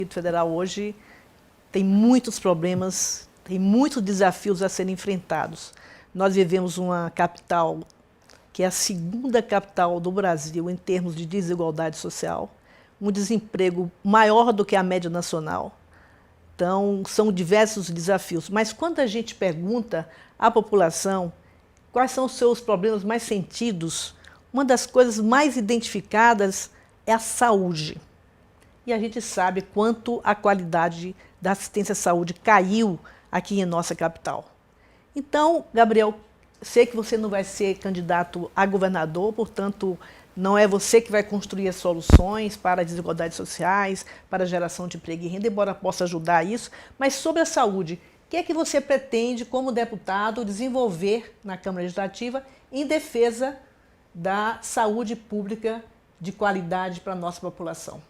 Distrito Federal hoje tem muitos problemas, tem muitos desafios a serem enfrentados. Nós vivemos uma capital que é a segunda capital do Brasil em termos de desigualdade social, um desemprego maior do que a média nacional. Então, são diversos desafios. Mas quando a gente pergunta à população quais são os seus problemas mais sentidos, uma das coisas mais identificadas é a saúde. E a gente sabe quanto a qualidade da assistência à saúde caiu aqui em nossa capital. Então, Gabriel, sei que você não vai ser candidato a governador, portanto, não é você que vai construir as soluções para as desigualdades sociais, para a geração de emprego e renda, embora possa ajudar isso, mas sobre a saúde, o que é que você pretende, como deputado, desenvolver na Câmara Legislativa em defesa da saúde pública de qualidade para a nossa população?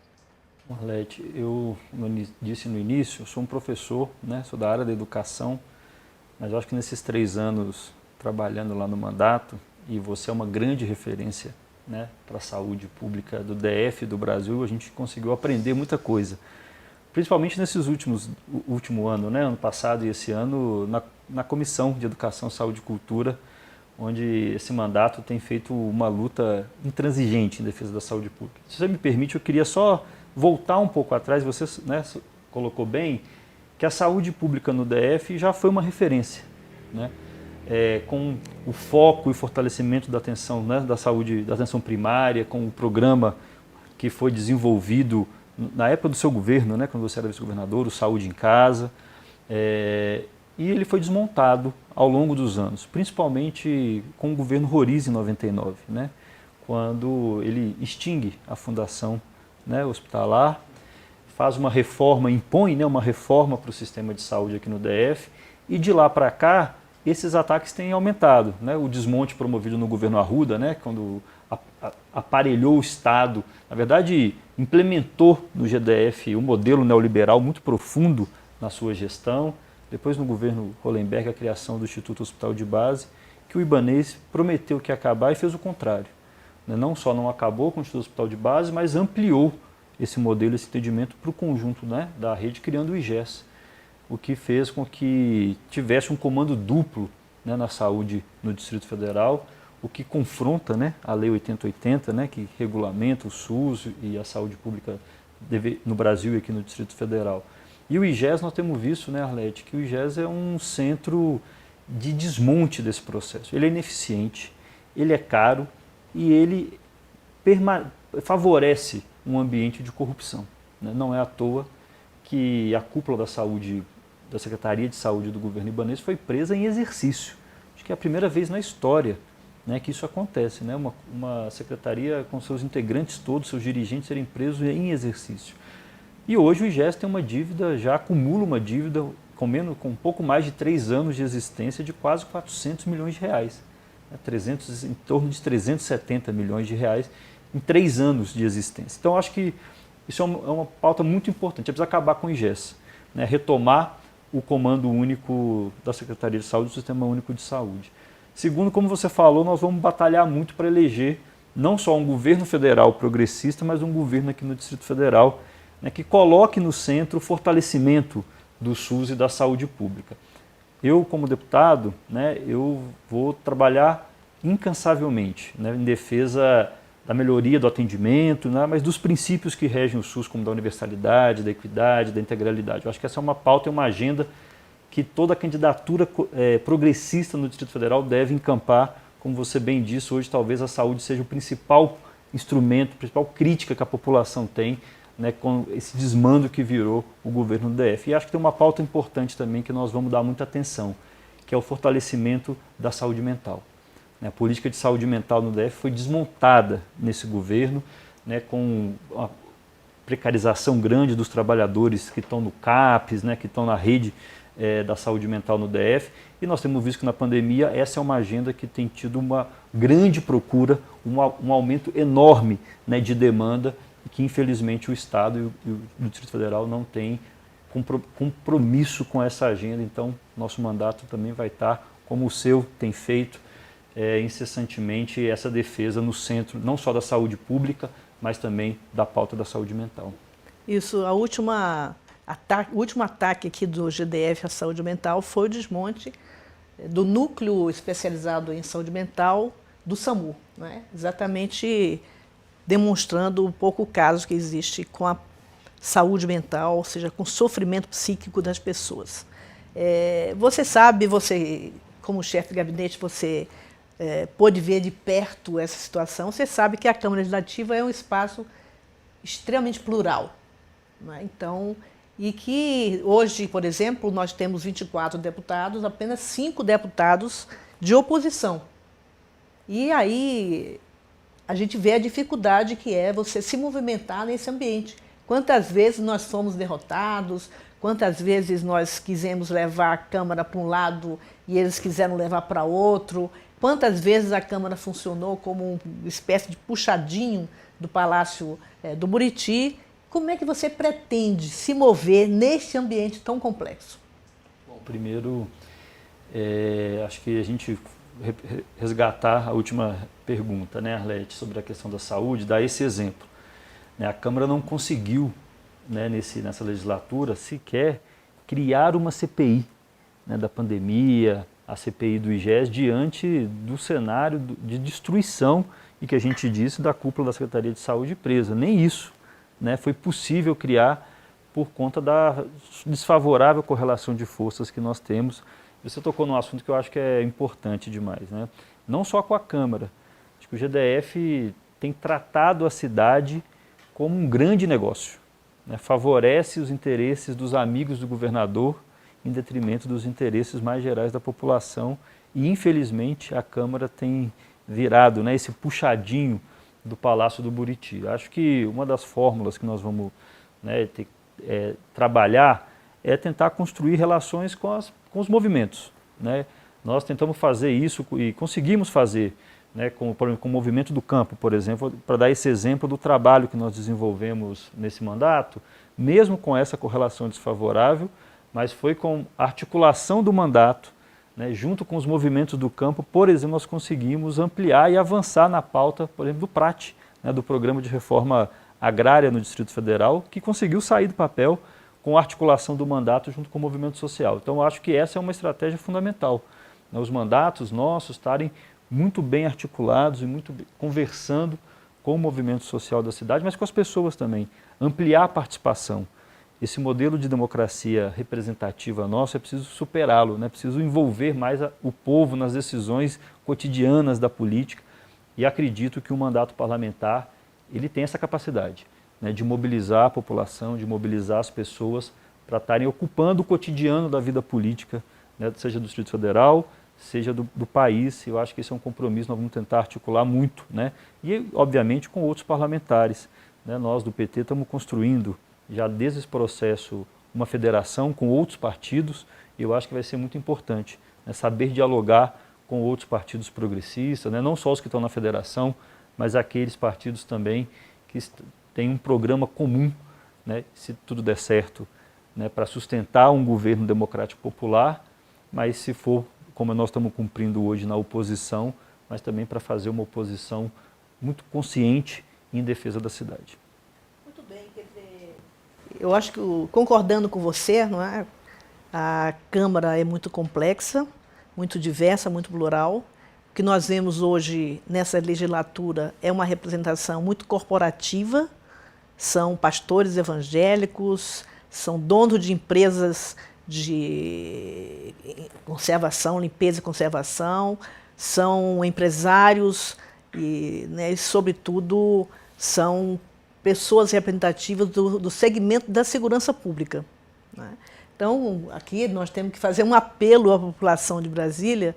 Marlete, eu disse no início, eu sou um professor, né, sou da área da educação, mas eu acho que nesses 3 anos trabalhando lá no mandato, e você é uma grande referência, né, para a saúde pública do DF, do Brasil, a gente conseguiu aprender muita coisa. Principalmente nesses último ano, né, ano passado e esse ano, na Comissão de Educação, Saúde e Cultura, onde esse mandato tem feito uma luta intransigente em defesa da saúde pública. Se você me permite, eu queria só voltar um pouco atrás, você, né, colocou bem, que a saúde pública no DF já foi uma referência, né? Com o foco e fortalecimento da atenção, né, da saúde, da atenção primária, com o programa que foi desenvolvido na época do seu governo, né, quando você era vice-governador, o Saúde em Casa, e ele foi desmontado ao longo dos anos, principalmente com o governo Roriz em 99, né, quando ele extingue a fundação, né, hospitalar, faz uma reforma, impõe, né, uma reforma para o sistema de saúde aqui no DF, e de lá para cá esses ataques têm aumentado, né, o desmonte promovido no governo Arruda, né, quando aparelhou o Estado, na verdade implementou no GDF um modelo neoliberal muito profundo na sua gestão, depois no governo Hollenberg a criação do Instituto Hospital de Base, que o Ibanez prometeu que ia acabar e fez o contrário. Não só não acabou com o Instituto Hospital de Base, mas ampliou esse modelo, esse entendimento para o conjunto, né, da rede, criando o IGES, o que fez com que tivesse um comando duplo, né, na saúde no Distrito Federal, o que confronta, né, a Lei 8080, né, que regulamenta o SUS e a saúde pública no Brasil e aqui no Distrito Federal. E o IGES, nós temos visto, né, Arlete, que o IGES é um centro de desmonte desse processo. Ele é ineficiente, ele é caro, e ele favorece um ambiente de corrupção, né? Não é à toa que a cúpula da saúde, da Secretaria de Saúde do governo Ibanez foi presa em exercício. Acho que é a primeira vez na história, né, que isso acontece, né? Uma secretaria com seus integrantes todos, seus dirigentes serem presos em exercício. E hoje o IGES tem uma dívida, já acumula uma dívida com um pouco mais de 3 anos de existência de quase 400 milhões de reais. Em torno de 370 milhões de reais em 3 anos de existência. Então, acho que isso é uma pauta muito importante. É preciso acabar com o IGES, né? Retomar o comando único da Secretaria de Saúde, do Sistema Único de Saúde. Segundo, como você falou, nós vamos batalhar muito para eleger não só um governo federal progressista, mas um governo aqui no Distrito Federal, né, que coloque no centro o fortalecimento do SUS e da saúde pública. Eu, como deputado, né, eu vou trabalhar incansavelmente, né, em defesa da melhoria do atendimento, né, mas dos princípios que regem o SUS, como da universalidade, da equidade, da integralidade. Eu acho que essa é uma pauta e uma agenda que toda candidatura progressista no Distrito Federal deve encampar. Como você bem disse, hoje talvez a saúde seja o principal instrumento, a principal crítica que a população tem, né, com esse desmando que virou o governo do DF. E acho que tem uma pauta importante também que nós vamos dar muita atenção, que é o fortalecimento da saúde mental. A política de saúde mental no DF foi desmontada nesse governo, né, com a precarização grande dos trabalhadores que estão no CAPES, né, que estão na rede da saúde mental no DF. E nós temos visto que na pandemia essa é uma agenda que tem tido uma grande procura, um aumento enorme, né, de demanda, que infelizmente o Estado e o Distrito Federal não têm compromisso com essa agenda. Então, nosso mandato também vai estar, como o seu tem feito, incessantemente, essa defesa no centro, não só da saúde pública, mas também da pauta da saúde mental. Isso, o último ataque aqui do GDF à saúde mental foi o desmonte do núcleo especializado em saúde mental do SAMU, né? Exatamente demonstrando um pouco o caso que existe com a saúde mental, ou seja, com o sofrimento psíquico das pessoas. Você sabe, você como chefe de gabinete, você pôde ver de perto essa situação, você sabe que a Câmara Legislativa é um espaço extremamente plural, né? Então, e que hoje, por exemplo, nós temos 24 deputados, apenas 5 deputados de oposição. E aí a gente vê a dificuldade que é você se movimentar nesse ambiente. Quantas vezes nós fomos derrotados, quantas vezes nós quisemos levar a Câmara para um lado e eles quiseram levar para outro, quantas vezes a Câmara funcionou como uma espécie de puxadinho do Palácio do Buriti. Como é que você pretende se mover neste ambiente tão complexo? Bom, primeiro, acho que a gente resgatar a última pergunta, né, Arlete, sobre a questão da saúde, dar esse exemplo. A Câmara não conseguiu, né, nessa legislatura, sequer criar uma CPI, né, da pandemia, a CPI do IGES, diante do cenário de destruição e que a gente disse da cúpula da Secretaria de Saúde presa. Nem isso, né, foi possível criar por conta da desfavorável correlação de forças que nós temos. Você tocou num assunto que eu acho que é importante demais, né? Não só com a Câmara. Acho que o GDF tem tratado a cidade como um grande negócio, né? Favorece os interesses dos amigos do governador em detrimento dos interesses mais gerais da população e, infelizmente, a Câmara tem virado, né, esse puxadinho do Palácio do Buriti. Acho que uma das fórmulas que nós vamos, né, trabalhar é tentar construir relações com os movimentos, né? Nós tentamos fazer isso e conseguimos fazer, né, com o movimento do campo, por exemplo, para dar esse exemplo do trabalho que nós desenvolvemos nesse mandato, mesmo com essa correlação desfavorável, mas foi com a articulação do mandato, né, junto com os movimentos do campo, por exemplo, nós conseguimos ampliar e avançar na pauta, por exemplo, do PRAT, né, do Programa de Reforma Agrária no Distrito Federal, que conseguiu sair do papel com a articulação do mandato junto com o movimento social. Então, eu acho que essa é uma estratégia fundamental, né, os mandatos nossos estarem muito bem articulados e muito bem, conversando com o movimento social da cidade, mas com as pessoas também, ampliar a participação. Esse modelo de democracia representativa nosso é preciso superá-lo, né? É preciso envolver mais o povo nas decisões cotidianas da política, e acredito que o mandato parlamentar ele tem essa capacidade, né, de mobilizar a população, de mobilizar as pessoas para estarem ocupando o cotidiano da vida política, né, seja do Distrito Federal, seja do país. Eu acho que esse é um compromisso, nós vamos tentar articular muito, né, e obviamente com outros parlamentares, né? Nós do PT estamos construindo já desde esse processo uma federação com outros partidos, e eu acho que vai ser muito importante, né, saber dialogar com outros partidos progressistas, né, não só os que estão na federação, mas aqueles partidos também que têm um programa comum, né, se tudo der certo, né, para sustentar um governo democrático popular, mas se for, como nós estamos cumprindo hoje na oposição, mas também para fazer uma oposição muito consciente em defesa da cidade. Muito bem, quer dizer, eu acho que, concordando com você, não é? A Câmara é muito complexa, muito diversa, muito plural. O que nós vemos hoje nessa legislatura é uma representação muito corporativa, são pastores evangélicos, são donos de empresas de conservação, limpeza e conservação, são empresários e, né, sobretudo, são pessoas representativas do segmento da segurança pública, né? Então, aqui nós temos que fazer um apelo à população de Brasília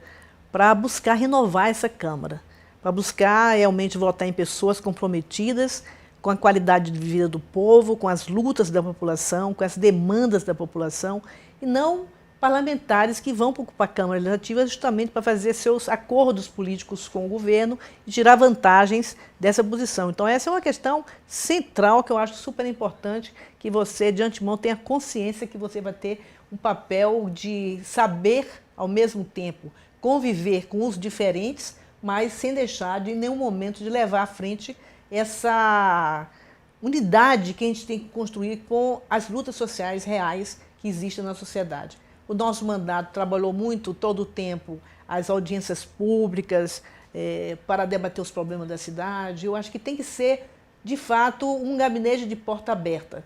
para buscar renovar essa Câmara, para buscar realmente votar em pessoas comprometidas com a qualidade de vida do povo, com as lutas da população, com as demandas da população, e não parlamentares que vão para a Câmara Legislativa justamente para fazer seus acordos políticos com o governo e tirar vantagens dessa posição. Então, essa é uma questão central que eu acho super importante, que você, de antemão, tenha consciência que você vai ter um papel de saber, ao mesmo tempo, conviver com os diferentes, mas sem deixar de, em nenhum momento, de levar à frente unidade que a gente tem que construir com as lutas sociais reais que existem na sociedade. O nosso mandato trabalhou muito todo o tempo as audiências públicas para debater os problemas da cidade. Eu acho que tem que ser, de fato, um gabinete de porta aberta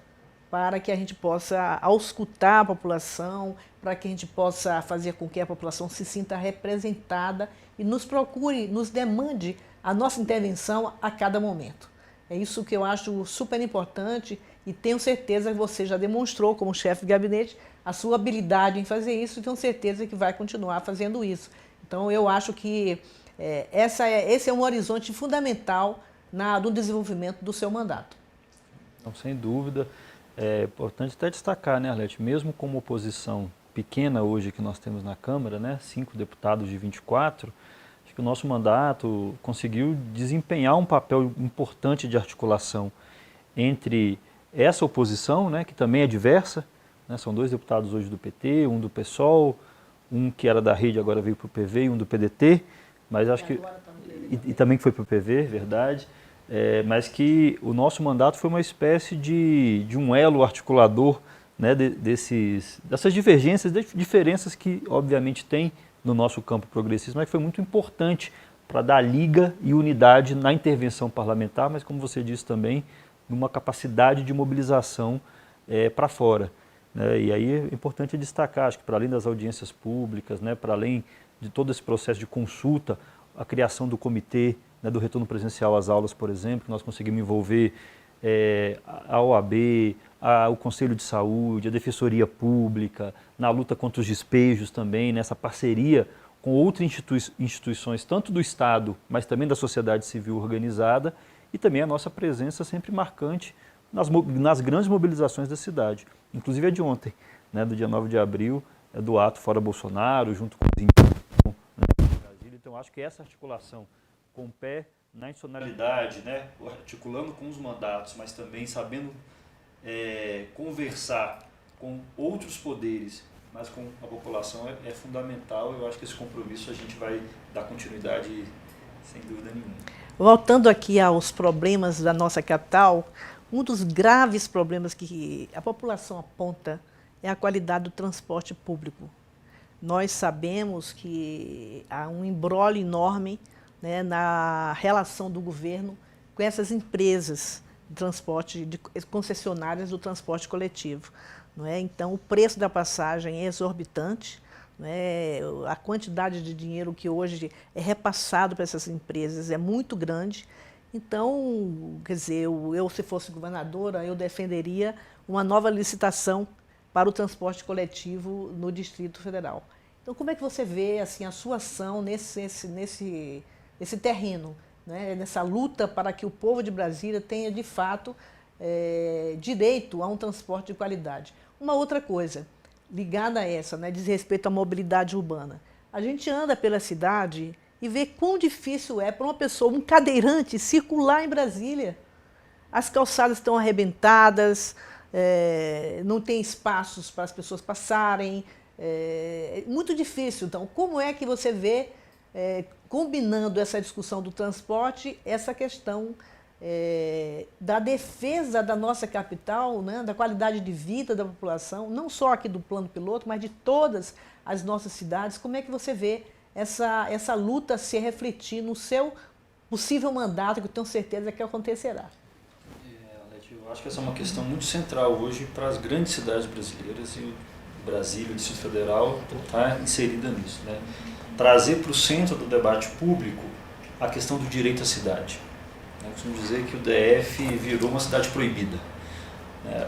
para que a gente possa auscultar a população, para que a gente possa fazer com que a população se sinta representada e nos procure, nos demande a nossa intervenção a cada momento. É isso que eu acho super importante e tenho certeza que você já demonstrou, como chefe de gabinete, a sua habilidade em fazer isso e tenho certeza que vai continuar fazendo isso. Então, eu acho que esse é um horizonte fundamental no desenvolvimento do seu mandato. Então, sem dúvida, é importante até destacar, né, Arlete, mesmo como oposição pequena hoje que nós temos na Câmara, né, 5 deputados de 24, acho que o nosso mandato conseguiu desempenhar um papel importante de articulação entre essa oposição, né, que também é diversa, né, são 2 deputados hoje do PT, um do PSOL, um que era da Rede agora veio para o PV e um do PDT, mas acho que e também foi para o PV, verdade, mas que o nosso mandato foi uma espécie de um elo articulador, né, dessas divergências, diferenças que obviamente tem no nosso campo progressista, mas que foi muito importante para dar liga e unidade na intervenção parlamentar, mas como você disse também, numa capacidade de mobilização para fora. Né? E aí é importante destacar, acho que para além das audiências públicas, né, para além de todo esse processo de consulta, a criação do comitê, né, do retorno presencial às aulas, por exemplo, que nós conseguimos envolver a OAB, o Conselho de Saúde, a Defensoria Pública, na luta contra os despejos também, nessa parceria com outras instituições, tanto do Estado, mas também da sociedade civil organizada, e também a nossa presença sempre marcante nas grandes mobilizações da cidade. Inclusive a de ontem, né, do dia 9 de abril, do ato Fora Bolsonaro, junto com os indígenas, Brasília. Então, acho que essa articulação com o pé na institucionalidade, né, articulando com os mandatos, mas também sabendo conversar com outros poderes, mas com a população é fundamental. Eu acho que esse compromisso a gente vai dar continuidade sem dúvida nenhuma. Voltando aqui aos problemas da nossa capital, um dos graves problemas que a população aponta é a qualidade do transporte público. Nós sabemos que há um imbróglio enorme, né, na relação do governo com essas empresas de transporte, de concessionárias do transporte coletivo. Não é? Então, o preço da passagem é exorbitante, né? A quantidade de dinheiro que hoje é repassado para essas empresas é muito grande. Então, quer dizer, eu se fosse governadora, eu defenderia uma nova licitação para o transporte coletivo no Distrito Federal. Então, como é que você vê assim, a sua ação nesse terreno, né? Nessa luta para que o povo de Brasília tenha, de fato, direito a um transporte de qualidade? Uma outra coisa ligada a essa, né, diz respeito à mobilidade urbana. A gente anda pela cidade e vê quão difícil é para uma pessoa, um cadeirante, circular em Brasília. As calçadas estão arrebentadas, não tem espaços para as pessoas passarem, é muito difícil. Então, como é que você vê, combinando essa discussão do transporte, essa questão da defesa da nossa capital, né, da qualidade de vida da população, não só aqui do plano piloto, mas de todas as nossas cidades? Como é que você vê essa luta se refletir no seu possível mandato, que eu tenho certeza que acontecerá? Alete, eu acho que essa é uma questão muito central hoje para as grandes cidades brasileiras, e Brasília, o Distrito Federal, está inserida nisso, né? Trazer para o centro do debate público a questão do direito à cidade. Eu costumo dizer que o DF virou uma cidade proibida.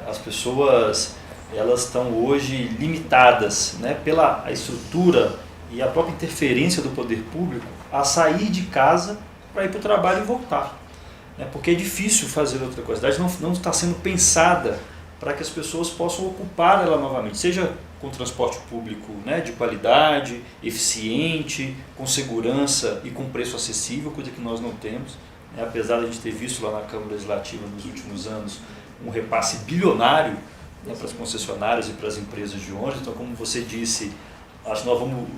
As pessoas elas estão hoje limitadas, né, pela estrutura e a própria interferência do poder público a sair de casa para ir para o trabalho e voltar. Porque é difícil fazer outra coisa. A cidade não está sendo pensada para que as pessoas possam ocupar ela novamente, seja com transporte público, né, de qualidade, eficiente, com segurança e com preço acessível, coisa que nós não temos. Apesar de a gente ter visto lá na Câmara Legislativa nos últimos anos um repasse bilionário, né, para as concessionárias e para as empresas de ônibus. Então, como você disse, acho que nós vamos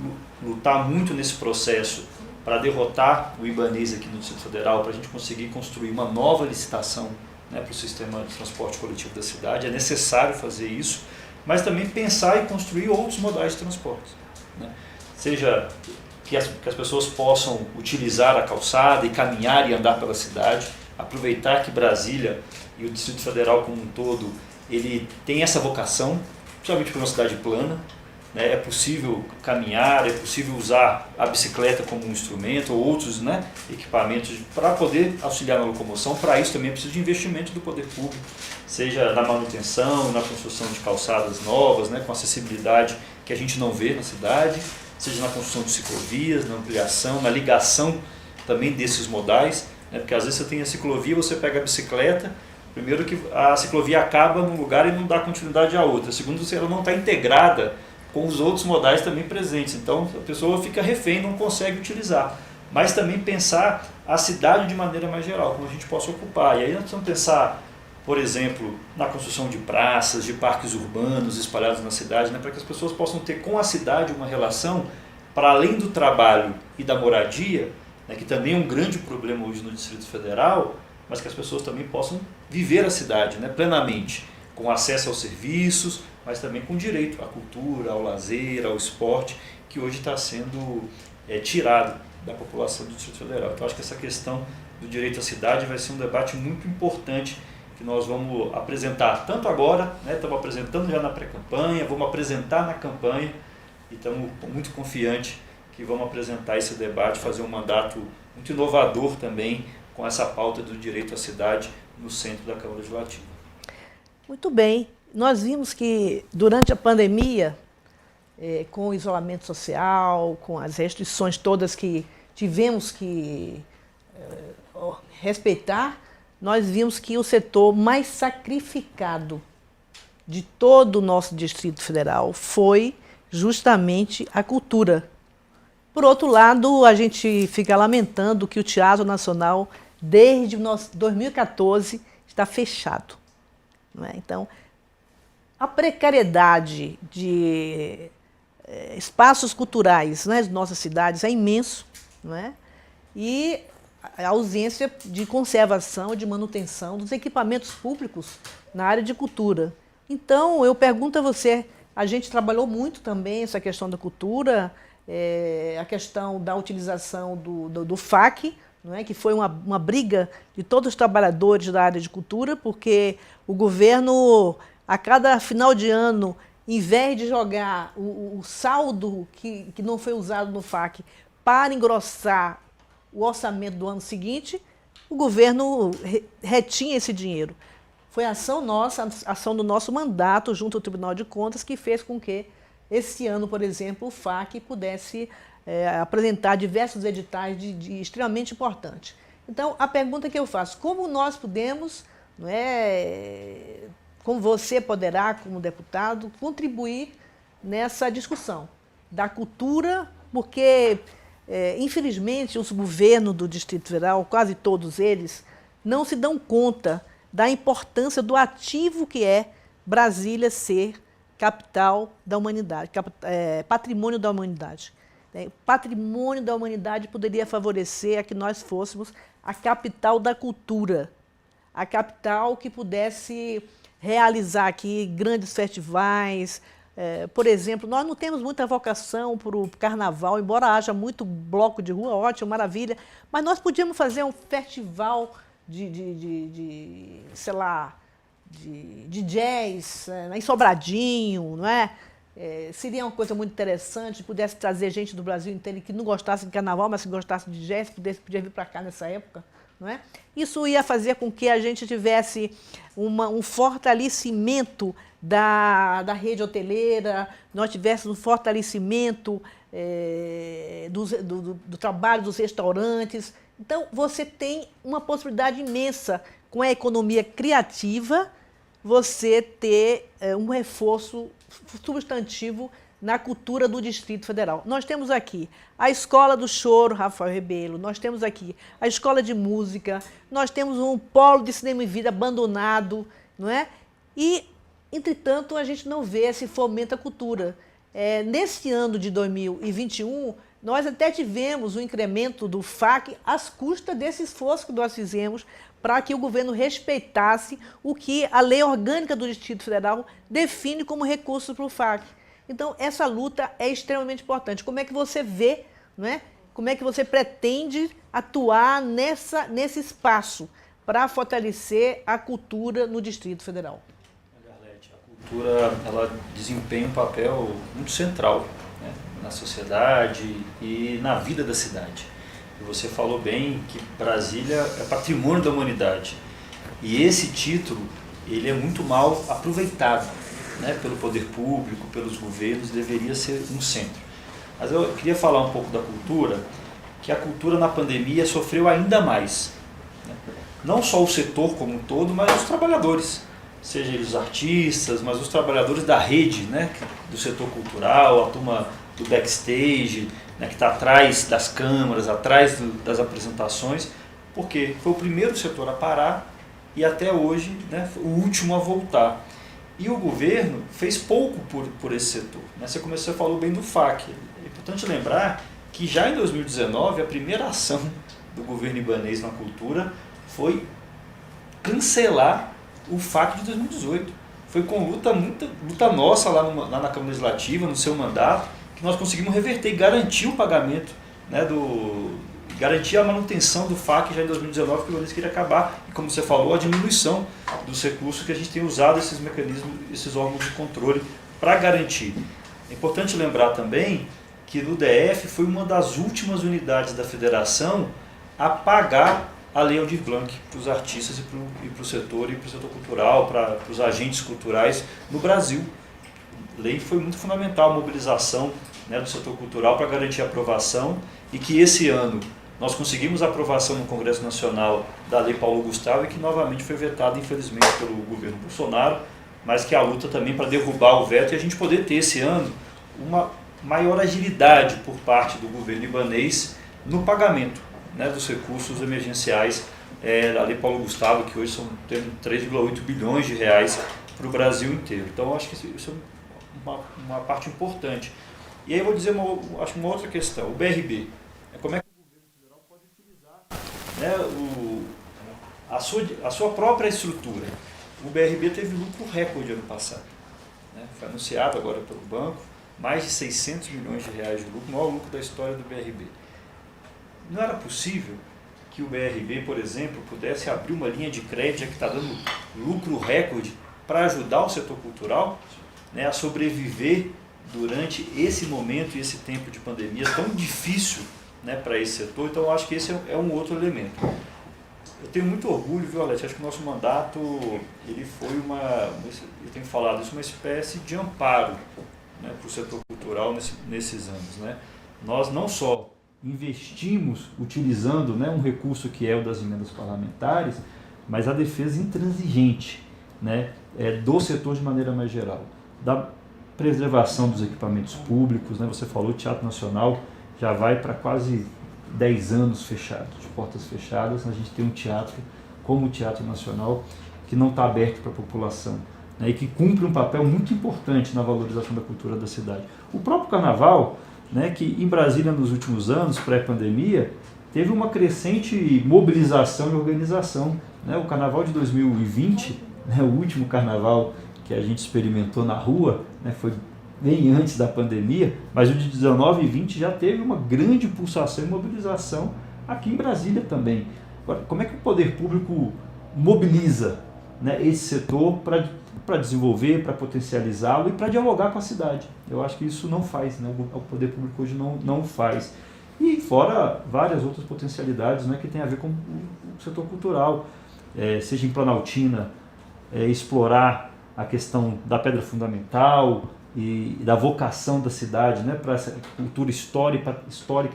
lutar muito nesse processo para derrotar o Ibanez aqui no Distrito Federal, para a gente conseguir construir uma nova licitação, né, para o sistema de transporte coletivo da cidade, é necessário fazer isso, mas também pensar e construir outros modais de transporte, né? Seja que as pessoas possam utilizar a calçada e caminhar e andar pela cidade, aproveitar que Brasília e o Distrito Federal como um todo, ele tem essa vocação, principalmente por uma cidade plana, né? É possível caminhar, é possível usar a bicicleta como um instrumento ou outros, né, equipamentos para poder auxiliar na locomoção. Para isso também é preciso de investimento do poder público, seja na manutenção, na construção de calçadas novas, né, com acessibilidade que a gente não vê na cidade, seja na construção de ciclovias, na ampliação, na ligação também desses modais, né, porque às vezes você tem a ciclovia, você pega a bicicleta, primeiro que a ciclovia acaba num lugar e não dá continuidade à outra, segundo que ela não está integrada com os outros modais também presentes, então a pessoa fica refém, não consegue utilizar. Mas também pensar a cidade de maneira mais geral, como a gente possa ocupar. E aí nós precisamos pensar, por exemplo, na construção de praças, de parques urbanos espalhados na cidade, né, para que as pessoas possam ter com a cidade uma relação, para além do trabalho e da moradia, né, que também é um grande problema hoje no Distrito Federal, mas que as pessoas também possam viver a cidade, né, plenamente, com acesso aos serviços, mas também com direito à cultura, ao lazer, ao esporte, que hoje está sendo tirado da população do Distrito Federal. Então, acho que essa questão do direito à cidade vai ser um debate muito importante que nós vamos apresentar tanto agora, né, estamos apresentando já na pré-campanha, vamos apresentar na campanha e estamos muito confiantes que vamos apresentar esse debate, fazer um mandato muito inovador também com essa pauta do direito à cidade no centro da Câmara Legislativa. Muito bem. Nós vimos que durante a pandemia, com o isolamento social, com as restrições todas que tivemos que respeitar, nós vimos que o setor mais sacrificado de todo o nosso Distrito Federal foi justamente a cultura. Por outro lado, a gente fica lamentando que o Teatro Nacional, desde 2014, está fechado, não é? Então, a precariedade de espaços culturais, né, de nossas cidades é imenso, não é? E a ausência de conservação, de manutenção dos equipamentos públicos na área de cultura. Então, eu pergunto a você, a gente trabalhou muito também essa questão da cultura, a questão da utilização do FAC, não é? Que foi uma briga de todos os trabalhadores da área de cultura, porque o governo, a cada final de ano, em vez de jogar o saldo que não foi usado no FAC para engrossar o orçamento do ano seguinte, o governo retinha esse dinheiro. Foi a ação nossa, a ação do nosso mandato junto ao Tribunal de Contas que fez com que esse ano, por exemplo, o FAC pudesse apresentar diversos editais extremamente importantes. Então, a pergunta que eu faço, como nós podemos, não é, como você poderá, como deputado, contribuir nessa discussão da cultura, porque, infelizmente, os governos do Distrito Federal, quase todos eles, não se dão conta da importância do ativo que é Brasília ser capital da humanidade, patrimônio da humanidade. Patrimônio da humanidade poderia favorecer a que nós fôssemos a capital da cultura, a capital que pudesse realizar aqui grandes festivais. Por exemplo, nós não temos muita vocação para o carnaval, embora haja muito bloco de rua, ótimo, maravilha, mas nós podíamos fazer um festival sei lá, de jazz, em Sobradinho, não é? Seria uma coisa muito interessante, pudesse trazer gente do Brasil inteiro que não gostasse de carnaval, mas que gostasse de jazz, podia vir para cá nessa época, não é? Isso ia fazer com que a gente tivesse um fortalecimento da rede hoteleira, nós tivéssemos um fortalecimento do trabalho dos restaurantes. Então, você tem uma possibilidade imensa, com a economia criativa, você ter um reforço substantivo na cultura do Distrito Federal. Nós temos aqui a Escola do Choro, Rafael Rebelo, nós temos aqui a Escola de Música, nós temos um polo de cinema e vida abandonado, não é? E, entretanto, a gente não vê esse fomento à cultura. Nesse ano de 2021, nós até tivemos um incremento do FAC às custas desse esforço que nós fizemos para que o governo respeitasse o que a lei orgânica do Distrito Federal define como recurso para o FAC. Então, essa luta é extremamente importante. Como é que você vê, não é? Como é que você pretende atuar nesse espaço para fortalecer a cultura no Distrito Federal? Arlete, a cultura ela desempenha um papel muito central, né, na sociedade e na vida da cidade. E você falou bem que Brasília é patrimônio da humanidade. E esse título ele é muito mal aproveitado, né, pelo poder público, pelos governos, deveria ser um centro. Mas eu queria falar um pouco da cultura, que a cultura na pandemia sofreu ainda mais, né? Não só o setor como um todo, mas os trabalhadores, seja eles os artistas, mas os trabalhadores da rede, né, do setor cultural, a turma do backstage, né, que está atrás das câmeras, atrás das apresentações, porque foi o primeiro setor a parar e até hoje, né, foi o último a voltar. E o governo fez pouco por esse setor, né? Você falou bem do FAC. É importante lembrar que já em 2019, a primeira ação do governo ibanês na cultura foi cancelar o FAC de 2018. Foi com luta nossa lá na Câmara Legislativa, no seu mandato, que nós conseguimos reverter e garantir o pagamento, né, garantir a manutenção do FAC já em 2019, que o Ibanez queria acabar, e como você falou, a diminuição dos recursos que a gente tem usado esses mecanismos, esses órgãos de controle para garantir. É importante lembrar também que no DF foi uma das últimas unidades da federação a pagar a Lei Aldir Blanc para os artistas e para o setor cultural, para os agentes culturais no Brasil. A lei foi muito fundamental, a mobilização, né, do setor cultural para garantir a aprovação, e que esse ano nós conseguimos a aprovação no Congresso Nacional da Lei Paulo Gustavo, e que novamente foi vetada, infelizmente, pelo governo Bolsonaro, mas que a luta também para derrubar o veto e a gente poder ter esse ano uma maior agilidade por parte do governo ibanês no pagamento, né, dos recursos emergenciais da Lei Paulo Gustavo, que hoje são 3,8 bilhões de reais para o Brasil inteiro. Então, eu acho que isso é uma parte importante. E aí eu vou dizer acho uma outra questão, o BRB. Como é que o governo federal pode utilizar, né, a sua própria estrutura. O BRB teve lucro recorde ano passado, né? Foi anunciado agora pelo banco, mais de 600 milhões de reais de lucro, o maior lucro da história do BRB. Não era possível que o BRB, por exemplo, pudesse abrir uma linha de crédito que está dando lucro recorde para ajudar o setor cultural, né, a sobreviver durante esse momento e esse tempo de pandemia tão difícil, né, para esse setor. Então, eu acho que esse é um outro elemento. Eu tenho muito orgulho, viu, Arlete? Acho que o nosso mandato ele foi eu tenho falado isso, uma espécie de amparo, né, para o setor cultural nesses anos, né? Nós não só investimos utilizando, né, um recurso que é o das emendas parlamentares, mas a defesa intransigente, né, do setor de maneira mais geral, da preservação dos equipamentos públicos, né? Você falou, o Teatro Nacional já vai para quase 10 anos fechado, de portas fechadas. A gente tem um teatro como o Teatro Nacional que não está aberto para a população, né, e que cumpre um papel muito importante na valorização da cultura da cidade. O próprio Carnaval, né, que em Brasília nos últimos anos, pré-pandemia, teve uma crescente mobilização e organização, né? O Carnaval de 2020, né, o último Carnaval que a gente experimentou na rua, né, foi bem antes da pandemia, mas o de 19 e 20 já teve uma grande pulsação e mobilização aqui em Brasília também. Agora, como é que o poder público mobiliza, né, esse setor para desenvolver, para potencializá-lo e para dialogar com a cidade? Eu acho que isso não faz, né, o poder público hoje não faz. E fora várias outras potencialidades, né, que tem a ver com o setor cultural, seja em Planaltina, explorar a questão da pedra fundamental e da vocação da cidade, né, para essa cultura histórica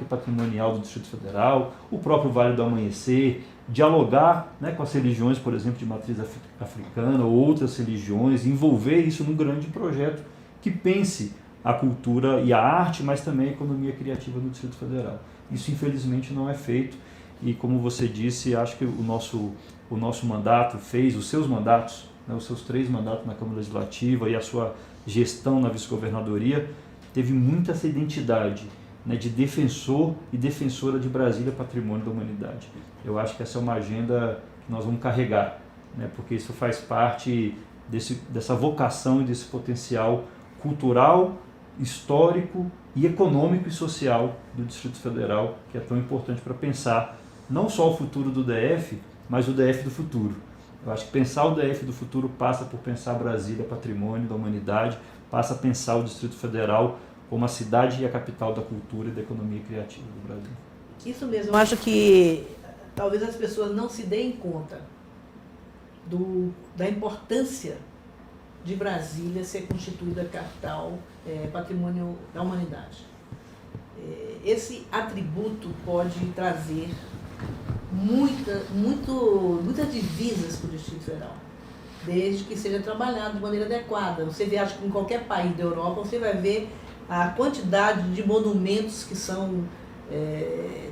e patrimonial do Distrito Federal, o próprio Vale do Amanhecer, dialogar, né, com as religiões, por exemplo, de matriz africana ou outras religiões, envolver isso num grande projeto que pense a cultura e a arte, mas também a economia criativa no Distrito Federal. Isso, infelizmente, não é feito e, como você disse, acho que o nosso mandato os seus mandatos, né, os seus 3 mandatos na Câmara Legislativa e a sua gestão na vice-governadoria, teve muita essa identidade, né, de defensor e defensora de Brasília, patrimônio da humanidade. Eu acho que essa é uma agenda nós vamos carregar, né? Porque isso faz parte dessa vocação e desse potencial cultural, histórico e econômico e social do Distrito Federal, que é tão importante para pensar não só o futuro do DF, mas o DF do futuro. Eu acho que pensar o DF do futuro passa por pensar Brasília, patrimônio da humanidade, passa a pensar o Distrito Federal como a cidade e a capital da cultura e da economia criativa do Brasil. Isso mesmo. Eu acho que talvez as pessoas não se deem conta da importância de Brasília ser constituída capital patrimônio da humanidade. Esse atributo pode trazer muitas divisas para o Distrito Federal, desde que seja trabalhado de maneira adequada. Você vê, acho que em qualquer país da Europa, você vai ver a quantidade de monumentos que são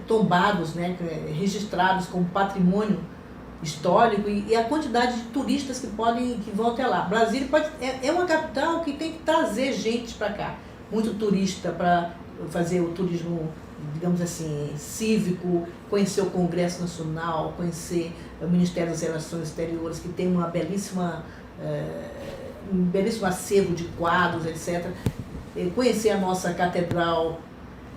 tombados, né, registrados como patrimônio histórico e a quantidade de turistas que vão até lá. Brasília é uma capital que tem que trazer gente para cá, muito turista para fazer o turismo, digamos assim, cívico, conhecer o Congresso Nacional, conhecer o Ministério das Relações Exteriores, que tem um belíssimo acervo de quadros, etc. Conhecer a nossa catedral,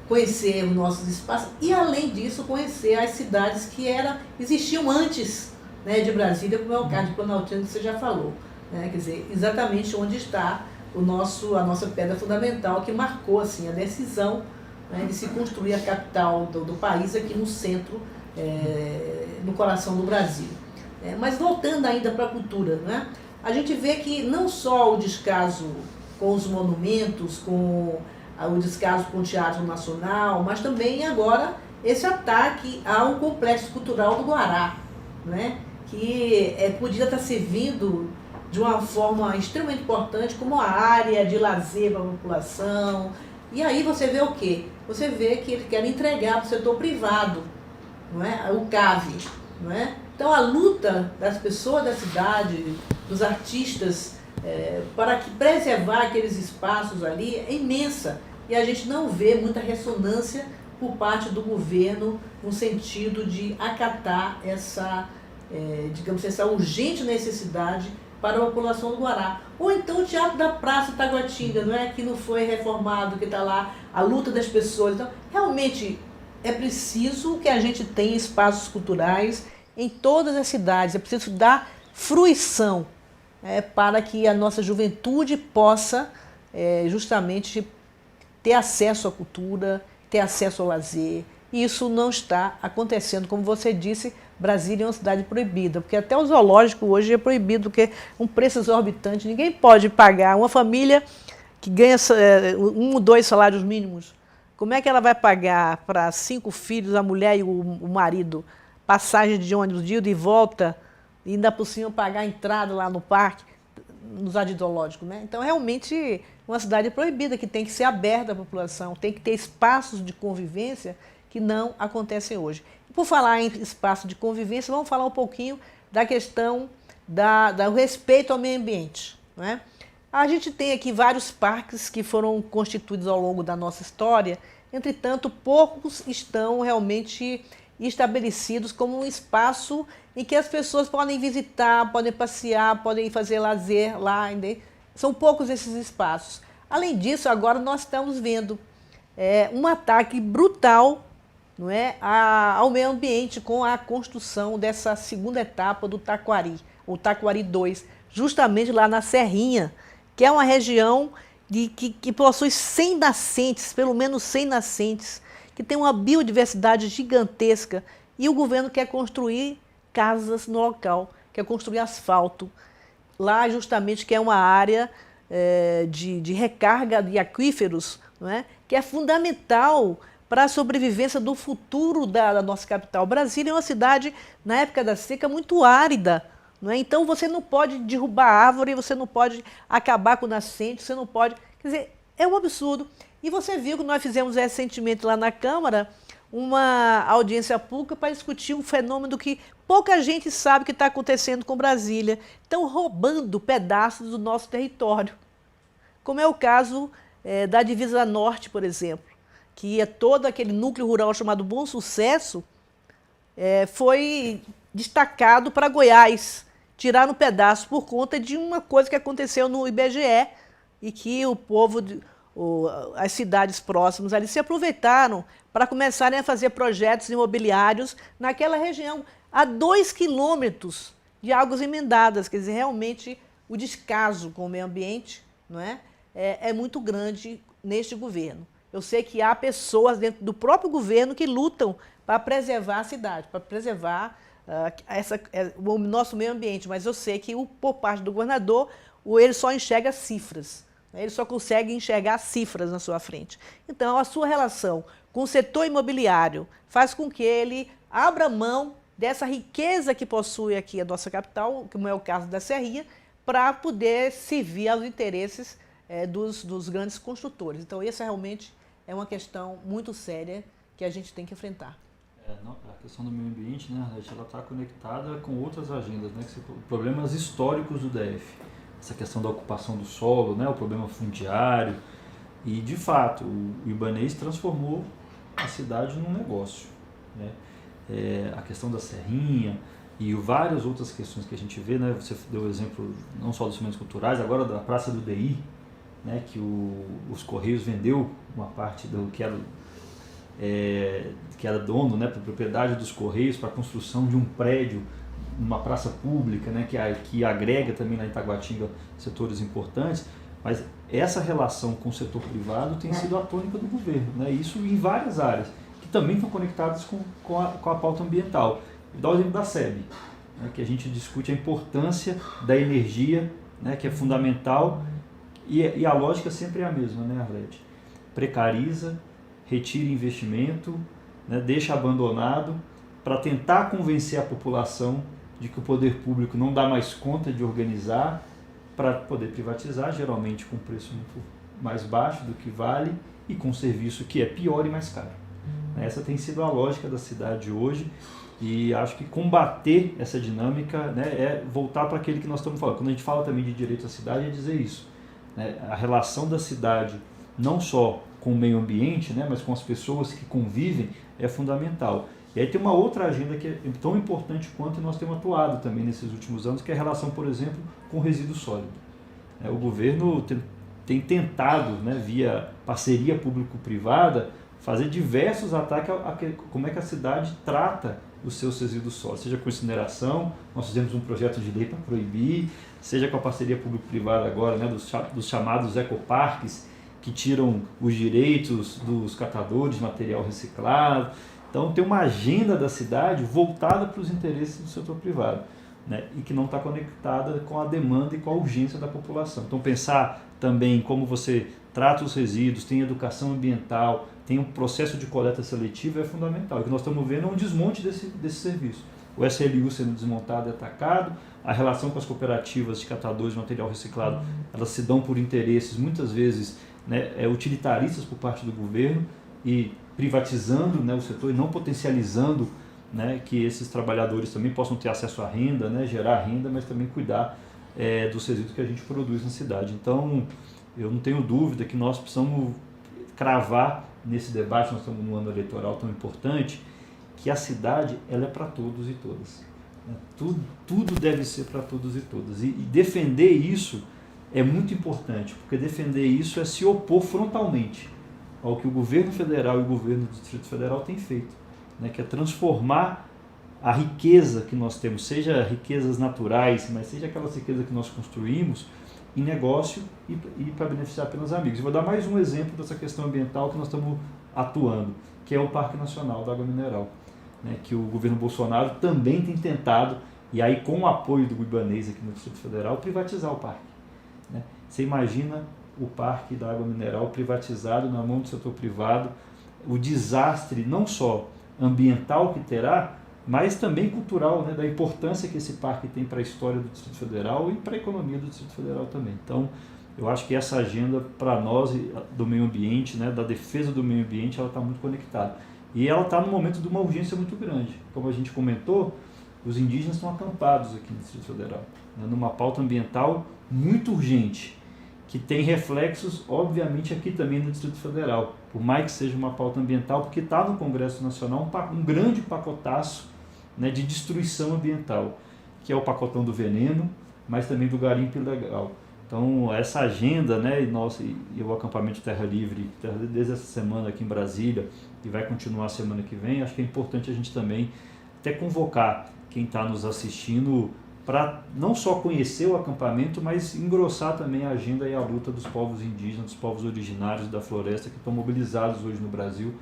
conhecer os nossos espaços e, além disso, conhecer as cidades que existiam antes, né, de Brasília, como é o caso de Planaltina, que você já falou. Né? Quer dizer, exatamente onde está a nossa pedra fundamental, que marcou assim, a decisão, né, de se construir a capital do país aqui no centro, no coração do Brasil. Mas voltando ainda para a cultura, né, a gente vê que não só o descaso com os monumentos, com o descaso com o Teatro Nacional, mas também agora esse ataque ao Complexo Cultural do Guará, né? Que podia estar servindo de uma forma extremamente importante como a área de lazer para a população. E aí você vê o quê? Você vê que eles querem entregar para o setor privado, não é? O CAV. Não é? Então a luta das pessoas da cidade, dos artistas, para preservar aqueles espaços ali é imensa. E a gente não vê muita ressonância por parte do governo no sentido de acatar essa urgente necessidade para a população do Guará. Ou então o Teatro da Praça Taguatinga, não é? Que não foi reformado, que está lá, a luta das pessoas. Então, realmente é preciso que a gente tenha espaços culturais em todas as cidades, é preciso dar fruição para que a nossa juventude possa justamente ter acesso à cultura, ter acesso ao lazer. E isso não está acontecendo. Como você disse, Brasília é uma cidade proibida, porque até o zoológico hoje é proibido, porque um preço exorbitante, ninguém pode pagar. Uma família que ganha 1 ou 2 salários mínimos, como é que ela vai pagar para 5 filhos, a mulher e o marido, passagem de ônibus de ida e volta, e ainda por cima pagar a entrada lá no parque, no jardim zoológico, né? Então, realmente, uma cidade proibida, que tem que ser aberta à população, tem que ter espaços de convivência que não acontecem hoje. E por falar em espaço de convivência, vamos falar um pouquinho da questão do respeito ao meio ambiente, não é? A gente tem aqui vários parques que foram constituídos ao longo da nossa história, entretanto, poucos estão realmente estabelecidos como um espaço em que as pessoas podem visitar, podem passear, podem fazer lazer lá. São poucos esses espaços. Além disso, agora nós estamos vendo um ataque brutal, não é, ao meio ambiente com a construção dessa segunda etapa do Taquari, o Taquari 2, justamente lá na Serrinha, que é uma região que possui 100 nascentes, pelo menos 100 nascentes, que tem uma biodiversidade gigantesca, e o governo quer construir casas no local, quer construir asfalto. Lá, justamente, que é uma área de recarga de aquíferos, não é? Que é fundamental para a sobrevivência do futuro da nossa capital. Brasília é uma cidade, na época da seca, muito árida. Não é? Então, você não pode derrubar árvore, você não pode acabar com nascente, você não pode... Quer dizer, é um absurdo. E você viu que nós fizemos recentemente lá na Câmara uma audiência pública para discutir um fenômeno que pouca gente sabe que está acontecendo com Brasília. Estão roubando pedaços do nosso território. Como é o caso da Divisa Norte, por exemplo, que é todo aquele núcleo rural chamado Bom Sucesso, foi destacado para Goiás, tirar um pedaço por conta de uma coisa que aconteceu no IBGE e que o povo, as cidades próximas ali se aproveitaram para começarem a fazer projetos imobiliários naquela região, a 2 quilômetros de Águas Emendadas. Quer dizer, realmente o descaso com o meio ambiente, não é? É muito grande neste governo. Eu sei que há pessoas dentro do próprio governo que lutam para preservar a cidade, para preservar o nosso meio ambiente, mas eu sei que por parte do governador, ele só enxerga cifras, né? Ele só consegue enxergar cifras na sua frente. Então, a sua relação com o setor imobiliário faz com que ele abra mão dessa riqueza que possui aqui a nossa capital, como é o caso da Serrinha, para poder servir aos interesses dos grandes construtores. Então, essa realmente é uma questão muito séria que a gente tem que enfrentar. A questão do meio ambiente, né, ela está conectada com outras agendas, né, problemas históricos do DF. Essa questão da ocupação do solo, né, o problema fundiário. E, de fato, o Ibanez transformou a cidade num negócio, né? A questão da Serrinha e várias outras questões que a gente vê, né? Você deu o exemplo não só dos monumentos culturais, agora da Praça do DI, né? Que os Correios vendeu uma parte do que era dono, né, para propriedade dos Correios, para a construção de um prédio, uma praça pública, né, que agrega também na Itaguatinga setores importantes. Mas essa relação com o setor privado tem sido a tônica do governo, né? Isso em várias áreas, que também estão conectadas com a pauta ambiental. Vou dar o exemplo da SEB, né, que a gente discute a importância da energia, né, que é fundamental, e a lógica sempre é a mesma, né, Arlete? Precariza, retira investimento, né, deixa abandonado, para tentar convencer a população de que o poder público não dá mais conta de organizar, para poder privatizar, geralmente com preço muito mais baixo do que vale e com serviço que é pior e mais caro. Essa tem sido a lógica da cidade hoje, e acho que combater essa dinâmica, né, é voltar para aquele que nós estamos falando. Quando a gente fala também de direito à cidade, é dizer isso, né, a relação da cidade não só com o meio ambiente, né, mas com as pessoas que convivem, é fundamental. E aí tem uma outra agenda que é tão importante quanto, e nós temos atuado também nesses últimos anos, que é a relação, por exemplo, com o resíduo sólido. O governo tem tentado, né, via parceria público-privada, fazer diversos ataques a como é que a cidade trata os seus resíduos sólidos, seja com incineração, nós fizemos um projeto de lei para proibir, seja com a parceria público-privada agora, né, dos chamados ecoparques, que tiram os direitos dos catadores de material reciclado. Então tem uma agenda da cidade voltada para os interesses do setor privado, né, e que não está conectada com a demanda e com a urgência da população. Então pensar também como você trata os resíduos, tem educação ambiental, tem um processo de coleta seletiva é fundamental. O que nós estamos vendo é um desmonte desse serviço. O SLU sendo desmontado e atacado, a relação com as cooperativas de catadores de material reciclado, elas se dão por interesses muitas vezes, né, utilitaristas por parte do governo, e privatizando, né, o setor e não potencializando, né, que esses trabalhadores também possam ter acesso à renda, né, gerar renda, mas também cuidar dos resíduos que a gente produz na cidade. Então, eu não tenho dúvida que nós precisamos cravar nesse debate, nós estamos num ano eleitoral tão importante, que a cidade ela é para todos e todas. Tudo deve ser para todos e todas. E defender isso é muito importante, porque defender isso é se opor frontalmente ao que o governo federal e o governo do Distrito Federal têm feito, né, que é transformar a riqueza que nós temos, seja riquezas naturais, mas seja aquela riqueza que nós construímos, em negócio e para beneficiar apenas amigos. Eu vou dar mais um exemplo dessa questão ambiental que nós estamos atuando, que é o Parque Nacional da Água Mineral, né, que o governo Bolsonaro também tem tentado, e aí com o apoio do Ibanez aqui no Distrito Federal, privatizar o parque, né? Você imagina o Parque da Água Mineral privatizado na mão do setor privado, o desastre não só ambiental que terá, mas também cultural, né, da importância que esse parque tem para a história do Distrito Federal e para a economia do Distrito Federal também. Então, eu acho que essa agenda para nós do meio ambiente, né, da defesa do meio ambiente, ela está muito conectada. E ela está no momento de uma urgência muito grande. Como a gente comentou, os indígenas estão acampados aqui no Distrito Federal, né, numa pauta ambiental muito urgente, que tem reflexos, obviamente, aqui também no Distrito Federal, por mais que seja uma pauta ambiental, porque está no Congresso Nacional um grande pacotaço né, de destruição ambiental, que é o pacotão do veneno, mas também do garimpo ilegal. Então, essa agenda, né, e o acampamento Terra Livre, desde essa semana aqui em Brasília, e vai continuar a semana que vem, acho que é importante a gente também até convocar quem está nos assistindo para não só conhecer o acampamento, mas engrossar também a agenda e a luta dos povos indígenas, dos povos originários da floresta que estão mobilizados hoje no Brasil,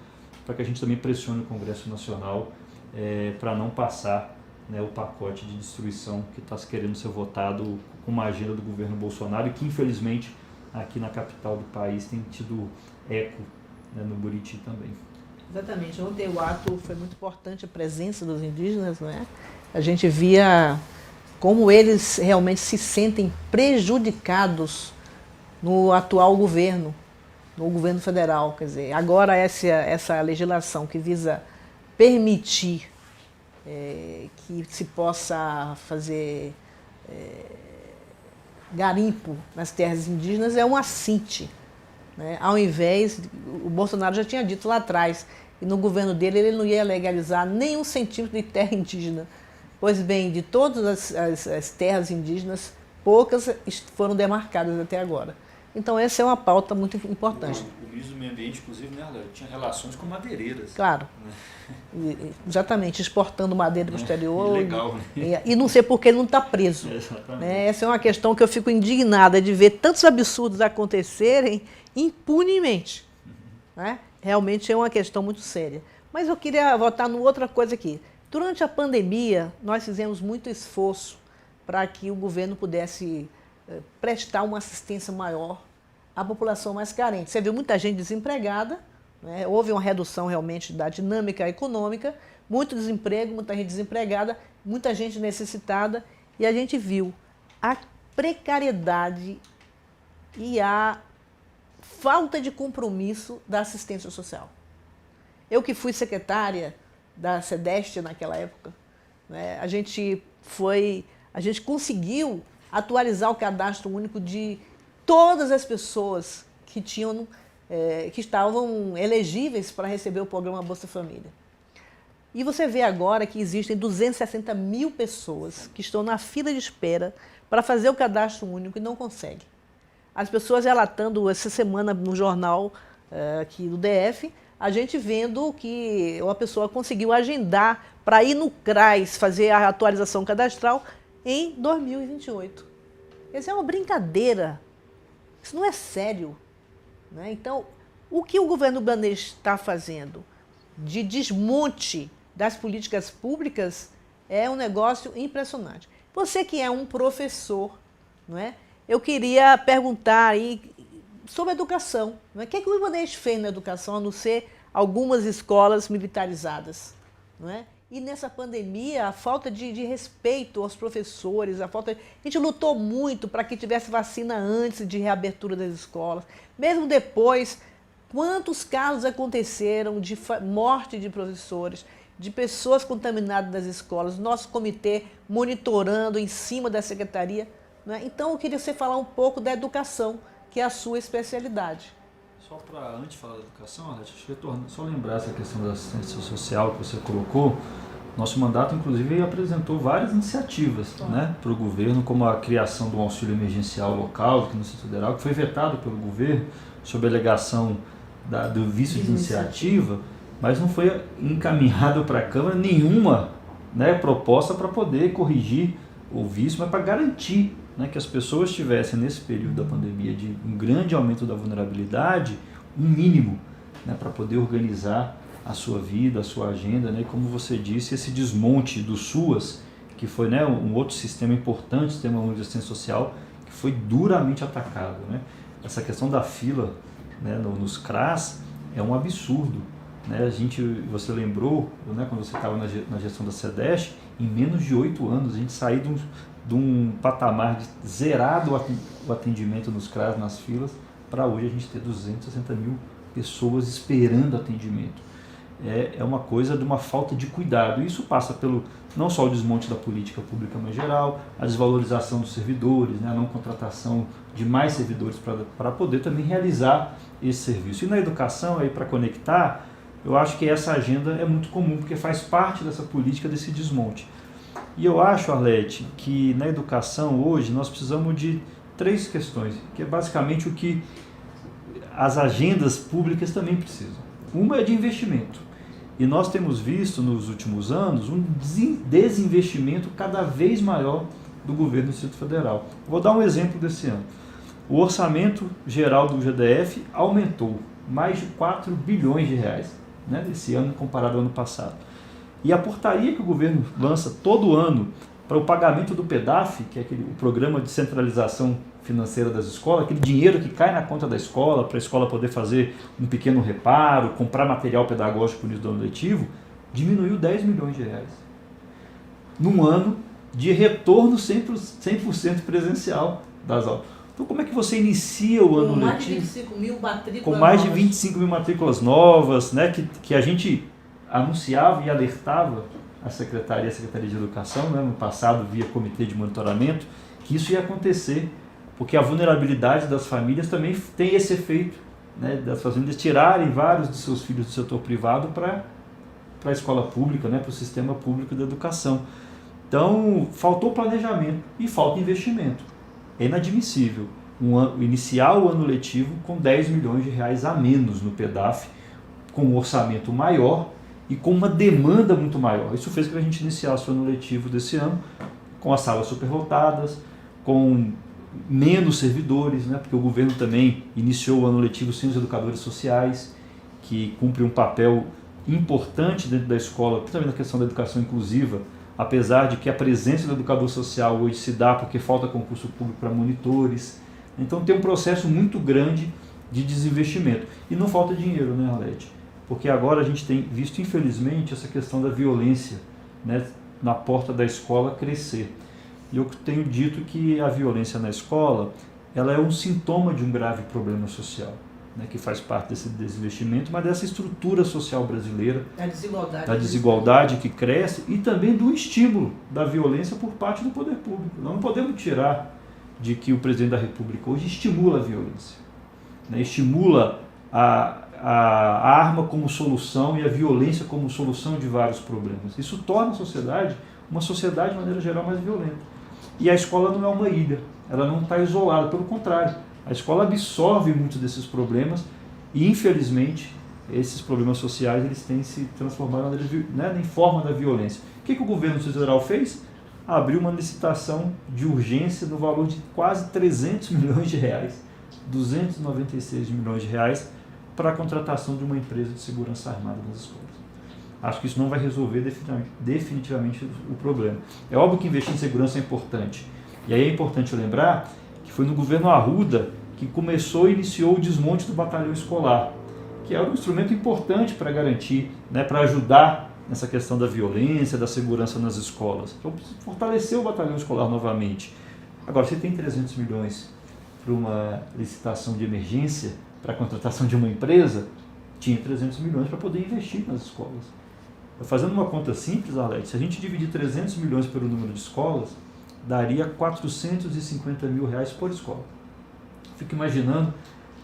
para que a gente também pressione o Congresso Nacional para não passar, né, o pacote de destruição que está querendo ser votado com uma agenda do governo Bolsonaro e que infelizmente aqui na capital do país tem tido eco, né, no Buriti também. Exatamente. Ontem o ato foi muito importante, a presença dos indígenas, não é? A gente via como eles realmente se sentem prejudicados no atual governo, no governo federal. Quer dizer, agora essa legislação que visa permitir que se possa fazer garimpo nas terras indígenas é um assinte, né? Ao invés, o Bolsonaro já tinha dito lá atrás, e no governo dele ele não ia legalizar nenhum centímetro de terra indígena. Pois bem, de todas as terras indígenas, poucas foram demarcadas até agora. Então essa é uma pauta muito importante. O ministro do Meio Ambiente, inclusive, né, tinha relações com madeireiras. Claro. Né? Exatamente, exportando madeira para o exterior. Legal, né? E não sei por que ele não está preso. Exatamente. Né? Essa é uma questão que eu fico indignada de ver tantos absurdos acontecerem impunemente. Né? Realmente é uma questão muito séria. Mas eu queria voltar numa outra coisa aqui. Durante a pandemia, nós fizemos muito esforço para que o governo pudesse prestar uma assistência maior à população mais carente. Você viu muita gente desempregada, né? Houve uma redução realmente da dinâmica econômica, muito desemprego, muita gente desempregada, muita gente necessitada, e a gente viu a precariedade e a falta de compromisso da assistência social. Eu que fui secretária da SEDEST naquela época, né, a gente conseguiu atualizar o cadastro único de todas as pessoas que estavam elegíveis para receber o programa Bolsa Família. E você vê agora que existem 260 mil pessoas que estão na fila de espera para fazer o cadastro único e não conseguem. As pessoas relatando essa semana no jornal aqui do DF, a gente vendo que uma pessoa conseguiu agendar para ir no CRAS fazer a atualização cadastral em 2028. Isso é uma brincadeira. Isso não é sério. Né? Então, o que o governo Bandeira está fazendo de desmonte das políticas públicas é um negócio impressionante. Você que é um professor, não é? Eu queria perguntar aí sobre educação. Não é? O que o Ibanez fez na educação, a não ser algumas escolas militarizadas? Não é? E nessa pandemia, a falta de respeito aos professores, a gente lutou muito para que tivesse vacina antes de reabertura das escolas. Mesmo depois, quantos casos aconteceram de morte de professores, de pessoas contaminadas nas escolas, nosso comitê monitorando em cima da secretaria. Né? Então, eu queria você falar um pouco da educação, que é a sua especialidade. Só para, antes de falar da educação, só lembrar essa questão da assistência social que você colocou. Nosso mandato, inclusive, apresentou várias iniciativas, né, para o governo, como a criação do auxílio emergencial local, aqui no Distrito Federal, que foi vetado pelo governo, sob a alegação do vício de iniciativa, mas não foi encaminhado para a Câmara nenhuma, né, proposta para poder corrigir o vício, mas para garantir, né, que as pessoas tivessem, nesse período da pandemia, de um grande aumento da vulnerabilidade, um mínimo, né, para poder organizar a sua vida, a sua agenda, né, e como você disse, esse desmonte do SUAS, que foi, né, um outro sistema importante, sistema único de assistência social, que foi duramente atacado. Né? Essa questão da fila, né, nos CRAS é um absurdo. Né? Você lembrou, né, quando você estava na gestão da SEDEST, em menos de 8 anos, a gente saiu de um patamar de zerado o atendimento nos CRAS, nas filas, para hoje a gente ter 260 mil pessoas esperando atendimento. É uma coisa de uma falta de cuidado. Isso passa pelo não só o desmonte da política pública mais geral, a desvalorização dos servidores, né, a não contratação de mais servidores para poder também realizar esse serviço. E na educação, aí para conectar, Eu acho que essa agenda é muito comum, porque faz parte dessa política, desse desmonte. E eu acho, Arlete, que na educação hoje nós precisamos de 3 questões, que é basicamente o que as agendas públicas também precisam. Uma é de investimento. E nós temos visto nos últimos anos um desinvestimento cada vez maior do governo do Distrito Federal. Vou dar um exemplo desse ano. O orçamento geral do GDF aumentou mais de 4 bilhões de reais, né, esse ano comparado ao ano passado. E a portaria que o governo lança todo ano para o pagamento do PEDAF, que é o Programa de Centralização Financeira das Escolas, aquele dinheiro que cai na conta da escola para a escola poder fazer um pequeno reparo, comprar material pedagógico no início do ano letivo, diminuiu 10 milhões de reais. Num ano de retorno 100% presencial das aulas. Então, como é que você inicia o ano letivo? Com mais de 25 mil matrículas novas, né, que a gente anunciava e alertava a Secretaria de Educação, né, no passado via Comitê de Monitoramento, que isso ia acontecer, porque a vulnerabilidade das famílias também tem esse efeito, né, das famílias tirarem vários de seus filhos do setor privado para a escola pública, né, para o sistema público da educação. Então, faltou planejamento e falta investimento. É inadmissível iniciar o ano letivo com 10 milhões de reais a menos no PEDAF, com um orçamento maior e com uma demanda muito maior. Isso fez com que a gente iniciasse o ano letivo desse ano com as salas superlotadas, com menos servidores, né, porque o governo também iniciou o ano letivo sem os educadores sociais, que cumprem um papel importante dentro da escola, principalmente na questão da educação inclusiva, apesar de que a presença do educador social hoje se dá porque falta concurso público para monitores. Então tem um processo muito grande de desinvestimento. E não falta dinheiro, né, Arlete? Porque agora a gente tem visto, infelizmente, essa questão da violência, né, na porta da escola crescer. E eu tenho dito que a violência na escola ela é um sintoma de um grave problema social, né, que faz parte desse desinvestimento, mas dessa estrutura social brasileira, da desigualdade que cresce e também do estímulo da violência por parte do poder público. Nós não podemos tirar de que o presidente da República hoje estimula a violência, né, estimula a arma como solução e a violência como solução de vários problemas. Isso torna a sociedade uma sociedade, de maneira geral, mais violenta. E a escola não é uma ilha, ela não está isolada, pelo contrário. A escola absorve muitos desses problemas e, infelizmente, esses problemas sociais eles têm se transformado, né, em forma da violência. O que o governo federal fez? Abriu uma licitação de urgência no valor de quase 300 milhões de reais, 296 milhões de reais, para a contratação de uma empresa de segurança armada nas escolas. Acho que isso não vai resolver definitivamente o problema. É óbvio que investir em segurança é importante. E aí é importante lembrar que foi no governo Arruda que começou e iniciou o desmonte do batalhão escolar, que é um instrumento importante para garantir, né, para ajudar nessa questão da violência, da segurança nas escolas. Então, fortalecer o batalhão escolar novamente. Agora, se tem 300 milhões para uma licitação de emergência, para a contratação de uma empresa, tinha 300 milhões para poder investir nas escolas. Fazendo uma conta simples, Alex, se a gente dividir 300 milhões pelo número de escolas, daria 450 mil reais por escola. Fico imaginando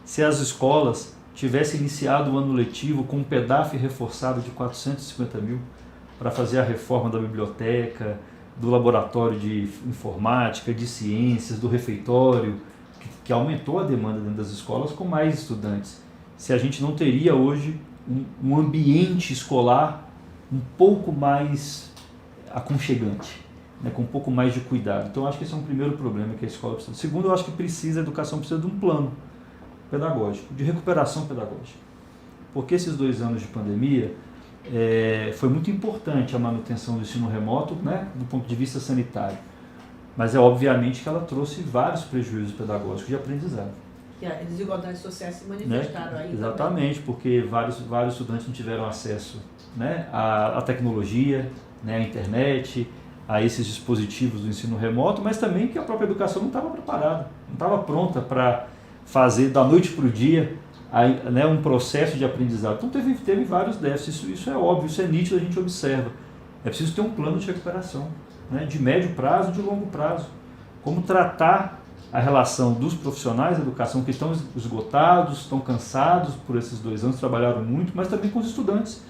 se as escolas tivessem iniciado o ano letivo com um PEDAF reforçado de 450 mil para fazer a reforma da biblioteca, do laboratório de informática, de ciências, do refeitório, que aumentou a demanda dentro das escolas com mais estudantes. Se a gente não teria hoje um ambiente escolar um pouco mais aconchegante, né, com um pouco mais de cuidado. Então, acho que esse é um primeiro problema que a escola precisa. Segundo, eu acho que a educação precisa de um plano pedagógico, de recuperação pedagógica. Porque esses 2 anos de pandemia, foi muito importante a manutenção do ensino remoto, né, do ponto de vista sanitário. Mas é obviamente que ela trouxe vários prejuízos pedagógicos de aprendizado. E as desigualdades sociais se manifestaram, né? Aí exatamente, também. Porque vários estudantes não tiveram acesso, né, à tecnologia, né, à internet, a esses dispositivos do ensino remoto, mas também que a própria educação não estava preparada, não estava pronta para fazer da noite para o dia, né, um processo de aprendizado. Então teve vários déficits, isso é óbvio, isso é nítido, a gente observa. É preciso ter um plano de recuperação, né, de médio prazo e de longo prazo. Como tratar a relação dos profissionais da educação que estão esgotados, estão cansados por esses 2 anos, trabalharam muito, mas também com os estudantes,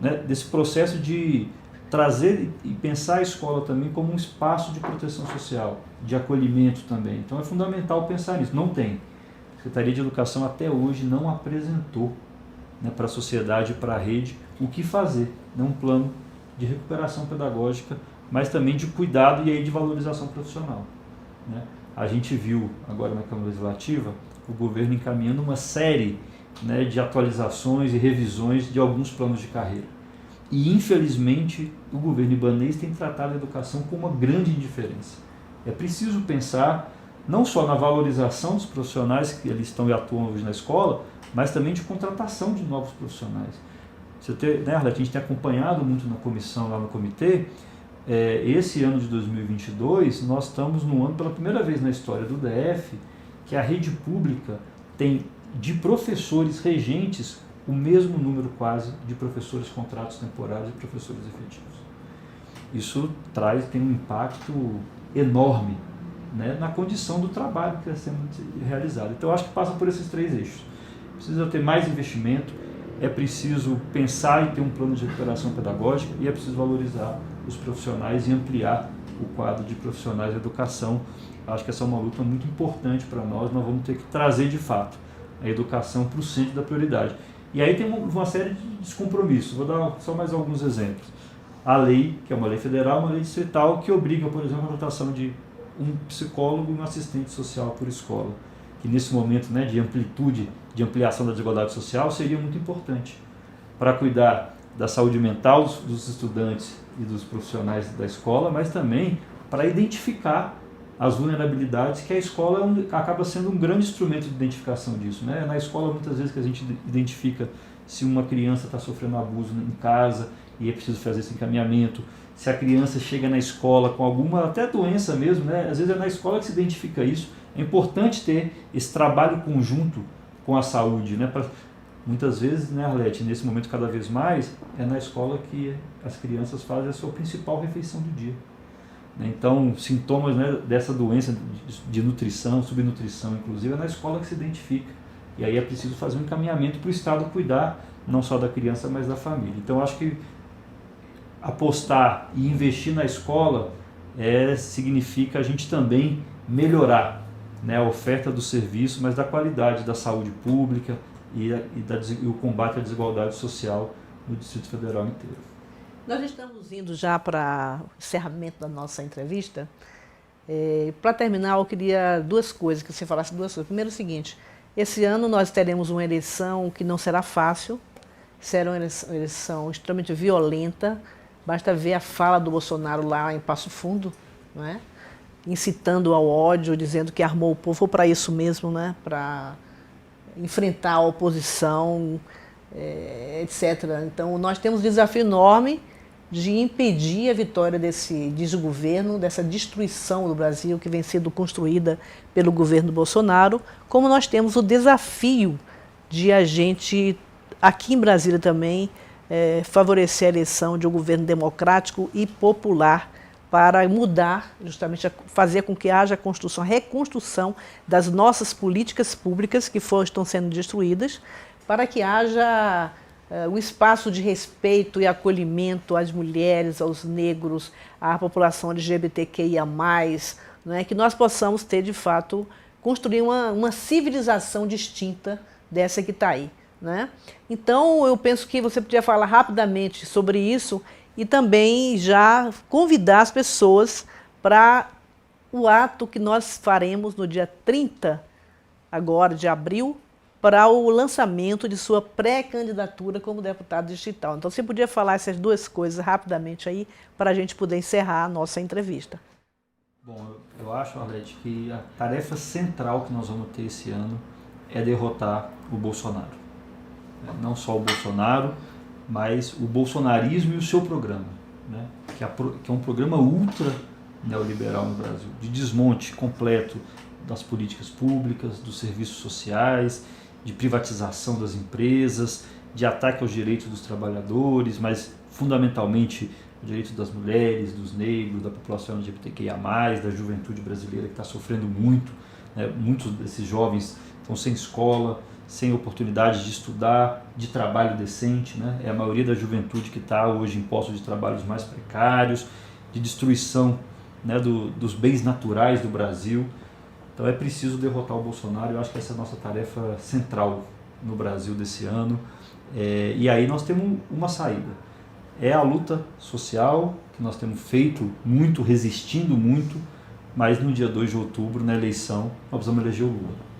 né, desse processo de trazer e pensar a escola também como um espaço de proteção social, de acolhimento também. Então é fundamental pensar nisso. Não tem. A Secretaria de Educação até hoje não apresentou, né, para a sociedade, para a rede, o que fazer, né, um plano de recuperação pedagógica, mas também de cuidado e aí de valorização profissional, né? A gente viu agora na Câmara Legislativa o governo encaminhando uma série, né, de atualizações e revisões de alguns planos de carreira. E, infelizmente, o governo ibanês tem tratado a educação com uma grande indiferença. É preciso pensar não só na valorização dos profissionais que eles estão e atuam hoje na escola, mas também de contratação de novos profissionais. Né, Arlete, a gente tem acompanhado muito na comissão, lá no comitê. Esse ano de 2022, nós estamos no ano, pela primeira vez na história do DF, que a rede pública tem de professores regentes o mesmo número quase de professores contratos temporários e professores efetivos. Isso tem um impacto enorme, né, na condição do trabalho que está sendo realizado. Então, eu acho que passa por esses 3 eixos. Precisa ter mais investimento, é preciso pensar em ter um plano de recuperação pedagógica e é preciso valorizar os profissionais e ampliar o quadro de profissionais da educação. Acho que essa é uma luta muito importante para nós vamos ter que trazer de fato a educação para o centro da prioridade. E aí tem uma série de descompromissos, vou dar só mais alguns exemplos. A lei, que é uma lei federal, uma lei distrital, que obriga, por exemplo, a contratação de um psicólogo e um assistente social por escola, que nesse momento, né, de amplitude, de ampliação da desigualdade social, seria muito importante para cuidar da saúde mental dos estudantes e dos profissionais da escola, mas também para identificar as vulnerabilidades, que a escola acaba sendo um grande instrumento de identificação disso, né? Na escola, muitas vezes, que a gente identifica se uma criança está sofrendo abuso em casa e é preciso fazer esse encaminhamento, se a criança chega na escola com alguma, até doença mesmo, né? Às vezes é na escola que se identifica isso. É importante ter esse trabalho conjunto com a saúde, né? Muitas vezes, né, Arlete, nesse momento cada vez mais, é na escola que as crianças fazem a sua principal refeição do dia. Então, sintomas, né, dessa doença de nutrição, subnutrição, inclusive, é na escola que se identifica. E aí é preciso fazer um encaminhamento para o Estado cuidar não só da criança, mas da família. Então, acho que apostar e investir na escola significa a gente também melhorar, né, a oferta do serviço, mas da qualidade da saúde pública e o combate à desigualdade social no Distrito Federal inteiro. Nós estamos indo já para o encerramento da nossa entrevista. Para terminar, eu queria 2 coisas, que você falasse 2 coisas. Primeiro, o seguinte: esse ano nós teremos uma eleição que não será fácil, será uma eleição extremamente violenta. Basta ver a fala do Bolsonaro lá em Passo Fundo, não é? Incitando ao ódio, dizendo que armou o povo para isso mesmo, né? Para enfrentar a oposição, etc. Então, nós temos um desafio enorme de impedir a vitória desse desgoverno, dessa destruição do Brasil que vem sendo construída pelo governo Bolsonaro, como nós temos o desafio de a gente, aqui em Brasília também, favorecer a eleição de um governo democrático e popular para mudar, justamente fazer com que haja a reconstrução das nossas políticas públicas que estão sendo destruídas, para que haja um espaço de respeito e acolhimento às mulheres, aos negros, à população LGBTQIA+, não é? Que nós possamos ter, de fato, construir uma civilização distinta dessa que está aí, né? Então, eu penso que você podia falar rapidamente sobre isso e também já convidar as pessoas para o ato que nós faremos no dia 30 agora de abril, para o lançamento de sua pré-candidatura como deputado distrital. Então, você podia falar essas 2 coisas rapidamente aí, para a gente poder encerrar a nossa entrevista. Bom, eu acho, Arlete, que a tarefa central que nós vamos ter esse ano é derrotar o Bolsonaro. Não só o Bolsonaro, mas o bolsonarismo e o seu programa, né? que é um programa ultra neoliberal no Brasil, de desmonte completo das políticas públicas, dos serviços sociais, de privatização das empresas, de ataque aos direitos dos trabalhadores, mas fundamentalmente os direitos das mulheres, dos negros, da população LGBTQIA+, da juventude brasileira que está sofrendo muito né? Muitos desses jovens estão sem escola, sem oportunidade de estudar, de trabalho decente, né? É a maioria da juventude que está hoje em postos de trabalhos mais precários, de destruição, né, dos bens naturais do Brasil. Então é preciso derrotar o Bolsonaro. Eu acho que essa é a nossa tarefa central no Brasil desse ano. E aí nós temos uma saída. É a luta social, que nós temos feito muito, resistindo muito, mas no dia 2 de outubro, na eleição, nós precisamos eleger o Lula.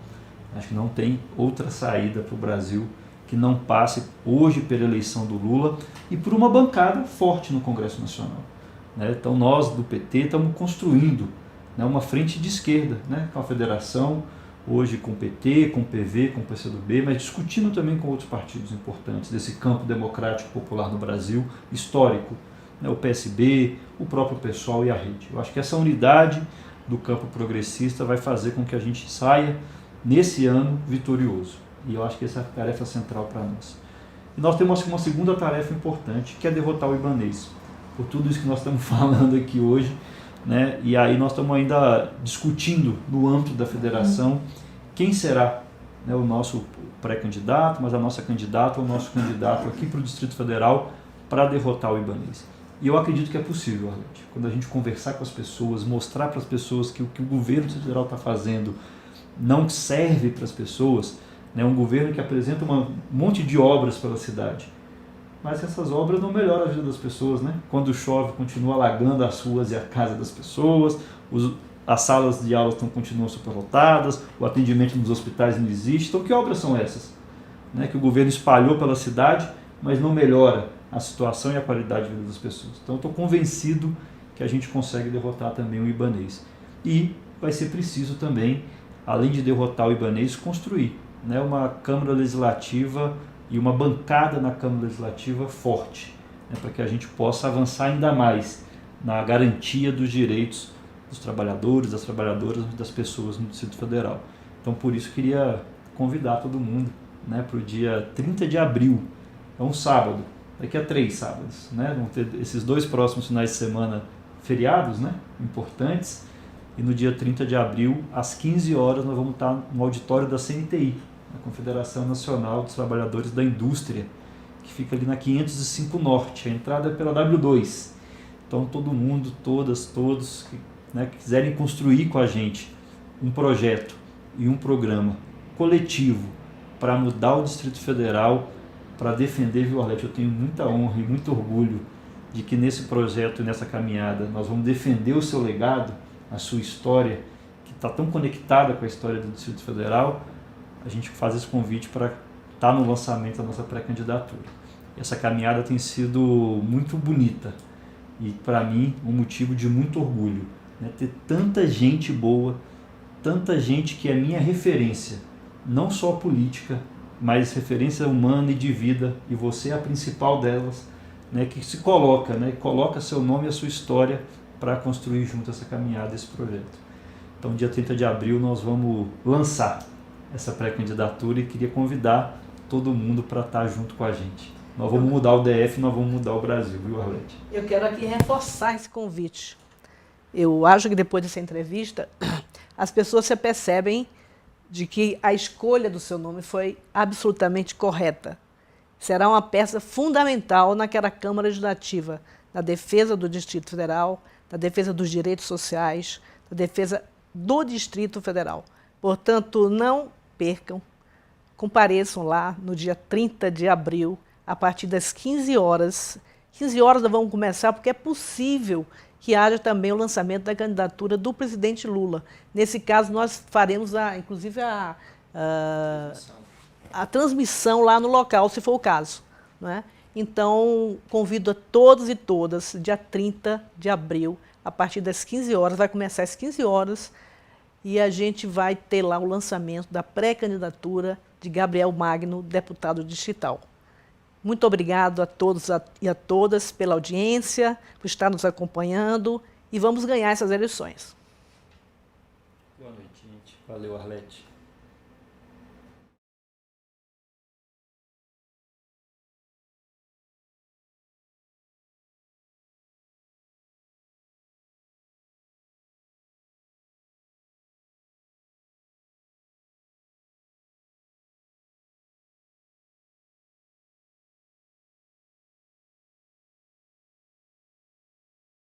Acho que não tem outra saída para o Brasil que não passe hoje pela eleição do Lula e por uma bancada forte no Congresso Nacional, né? Então nós do PT estamos construindo, né, uma frente de esquerda, né, com a federação, hoje com o PT, com o PV, com o PCdoB, mas discutindo também com outros partidos importantes desse campo democrático popular no Brasil, histórico, né, o PSB, o próprio PSOL e a Rede. Eu acho que essa unidade do campo progressista vai fazer com que a gente saia nesse ano vitorioso. E eu acho que essa é a tarefa central para nós. E nós temos uma segunda tarefa importante, que é derrotar o Ibanez. Por tudo isso que nós estamos falando aqui hoje, né? E aí nós estamos ainda discutindo no âmbito da federação quem será, né, o nosso pré-candidato, mas a nossa candidata ou o nosso candidato aqui para o Distrito Federal para derrotar o Ibanez. E eu acredito que é possível, Arlete. Quando a gente conversar com as pessoas, mostrar para as pessoas que o que o governo federal está fazendo não serve para as pessoas, né? Um governo que apresenta um monte de obras pela cidade, mas essas obras não melhoram a vida das pessoas, né? Quando chove, continua alagando as ruas e a casa das pessoas, as salas de aula continuam superlotadas, o atendimento nos hospitais não existe. Então, que obras são essas, né? Que o governo espalhou pela cidade, mas não melhora a situação e a qualidade de vida das pessoas. Então, estou convencido que a gente consegue derrotar também o Ibanez. E vai ser preciso também, além de derrotar o Ibanez, construir, né, uma Câmara Legislativa e uma bancada na Câmara Legislativa forte, né, para que a gente possa avançar ainda mais na garantia dos direitos dos trabalhadores, das trabalhadoras, das pessoas no Distrito Federal. Então, por isso, queria convidar todo mundo, né, para o dia 30 de abril, é um sábado, daqui a 3 sábados, né, vão ter esses 2 próximos finais de semana feriados, né, importantes, e no dia 30 de abril, às 15 horas, nós vamos estar no auditório da CNTI, a Confederação Nacional dos Trabalhadores da Indústria, que fica ali na 505 Norte. A entrada é pela W2. Então, todo mundo, todos que, né, que quiserem construir com a gente um projeto e um programa coletivo para mudar o Distrito Federal, para defender, viu, Arlete? Eu tenho muita honra e muito orgulho de que nesse projeto e nessa caminhada nós vamos defender o seu legado, a sua história, que está tão conectada com a história do Distrito Federal. A gente faz esse convite para estar no lançamento da nossa pré-candidatura. Essa caminhada tem sido muito bonita e, para mim, um motivo de muito orgulho, né? Ter tanta gente boa, tanta gente que é minha referência, não só política, mas referência humana e de vida, e você é a principal delas, né? Que se coloca, né? Coloca seu nome e a sua história para construir junto essa caminhada, esse projeto. Então, dia 30 de abril, nós vamos lançar essa pré-candidatura e queria convidar todo mundo para estar junto com a gente. Nós vamos mudar o DF, nós vamos mudar o Brasil, viu, Arlete? Eu quero aqui reforçar esse convite. Eu acho que depois dessa entrevista, as pessoas se apercebem de que a escolha do seu nome foi absolutamente correta. Será uma peça fundamental naquela Câmara Legislativa, na defesa do Distrito Federal, na defesa dos direitos sociais, na defesa do Distrito Federal. Portanto, não percam, compareçam lá no dia 30 de abril, a partir das 15 horas. 15 horas nós vamos começar, porque é possível que haja também o lançamento da candidatura do presidente Lula. Nesse caso, nós faremos, inclusive, a transmissão lá no local, se for o caso, não é? Então, convido a todos e todas, dia 30 de abril, a partir das 15 horas, vai começar às 15 horas, e a gente vai ter lá o lançamento da pré-candidatura de Gabriel Magno, deputado distrital. Muito obrigado a todos e a todas pela audiência, por estar nos acompanhando, e vamos ganhar essas eleições. Boa noite, gente. Valeu, Arlete.